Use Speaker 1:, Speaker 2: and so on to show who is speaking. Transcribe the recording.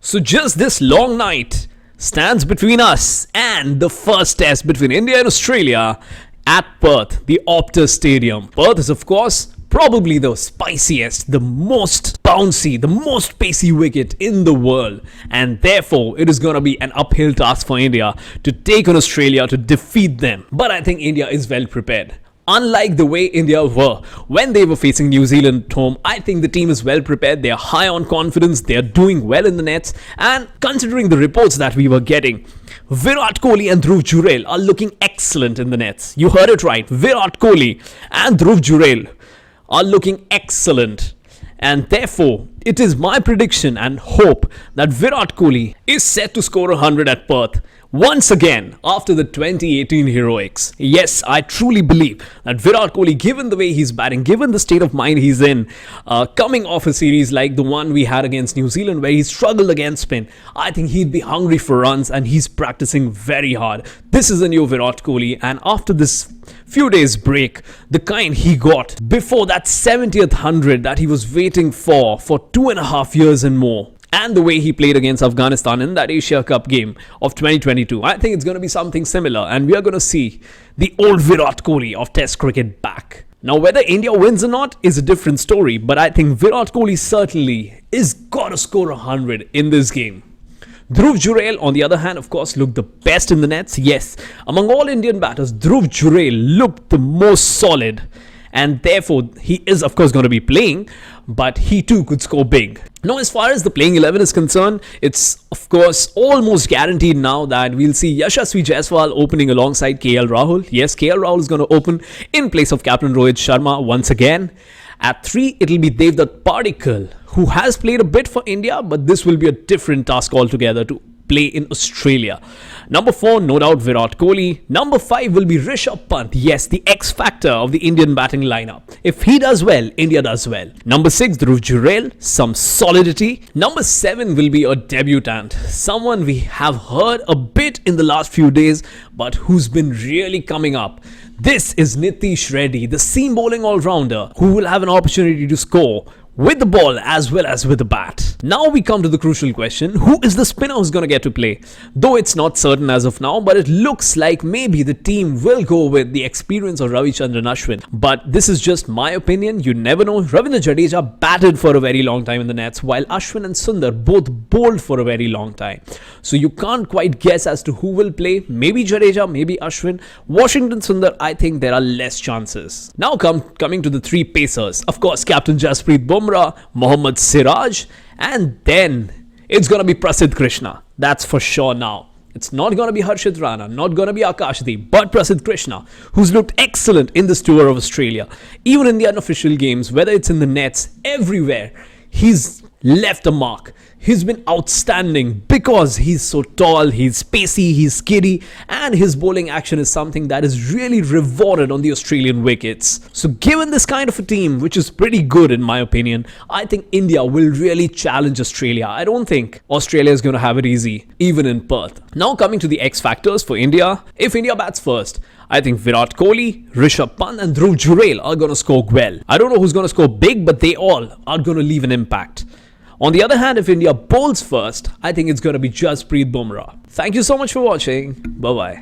Speaker 1: So just this long night stands between us and the first test between India and Australia at Perth, the Optus Stadium. Perth is, of course, probably the spiciest, the most bouncy, the most pacey wicket in the world. And therefore, it is going to be an uphill task for India to take on Australia to defeat them. But I think India is well prepared. Unlike the way India were when they were facing New Zealand at home, I think the team is well prepared. They are high on confidence. They are doing well in the nets. And considering the reports that we were getting, Virat Kohli and Dhruv Jurel are looking excellent in the nets. You heard it right. Virat Kohli and Dhruv Jurel are looking excellent. And therefore, it is my prediction and hope that Virat Kohli is set to score 100 at Perth once again after the 2018 heroics. Yes, I truly believe that Virat Kohli, given the way he's batting, given the state of mind he's in, coming off a series like the one we had against New Zealand where he struggled against spin, I think he'd be hungry for runs and he's practicing very hard. This is a new Virat Kohli, and after this few days break, the kind he got before that 70th 100 that he was waiting for 2.5 years and more, and the way he played against Afghanistan in that Asia Cup game of 2022, I think it's going to be something similar, and we are going to see the old Virat Kohli of Test cricket back. Now, whether India wins or not is a different story, but I think Virat Kohli certainly is got to score 100 in this game. Dhruv Jurel, on the other hand, of course, looked the best in the nets. Yes, among all Indian batters, Dhruv Jurel looked the most solid. And therefore, he is, of course, going to be playing, but he too could score big. Now, as far as the playing 11 is concerned, it's, of course, almost guaranteed now that we'll see Yashasvi Jaiswal opening alongside KL Rahul. Yes, KL Rahul is going to open in place of Captain Rohit Sharma once again. At 3, it'll be Devdutt Padikkal, who has played a bit for India, but this will be a different task altogether to play in Australia. Number 4, no doubt Virat Kohli. Number 5 will be Rishabh Pant. Yes, the X factor of the Indian batting lineup. If he does well, India does well. Number 6, Dhruv Jurel, some solidity. Number 7 will be a debutant, someone we have heard a bit in the last few days, but who's been really coming up. This is Nitish Reddy, the seam bowling all-rounder, who will have an opportunity to score with the ball as well as with the bat. Now we come to the crucial question, who is the spinner who's going to get to play? Though it's not certain as of now, but it looks like maybe the team will go with the experience of Ravichandran Ashwin. But this is just my opinion, you never know. Ravindra Jadeja batted for a very long time in the nets, while Ashwin and Sundar both bowled for a very long time. So you can't quite guess as to who will play. Maybe Jadeja, maybe Ashwin. Washington Sundar, I think there are less chances. Now coming to the 3 pacers. Of course, Captain Jasprit Bumrah, Mohammad Siraj, and then it's going to be Prasidh Krishna. That's for sure now. It's not going to be Harshit Rana, not going to be Akashdeep, but Prasidh Krishna, who's looked excellent in this tour of Australia. Even in the unofficial games, whether it's in the nets, everywhere, he's left a mark. He's been outstanding because he's so tall, he's pacey, he's skiddy, and his bowling action is something that is really rewarded on the Australian wickets. So given this kind of a team, which is pretty good in my opinion, I think India will really challenge Australia. I don't think Australia is going to have it easy, even in Perth. Now coming to the X factors for India, if India bats first, I think Virat Kohli, Rishabh Pant and Dhruv Jurel are going to score well. I don't know who's going to score big, but they all are going to leave an impact. On the other hand, if India bowls first, I think it's going to be Jasprit Bumrah. Thank you so much for watching. Bye-bye.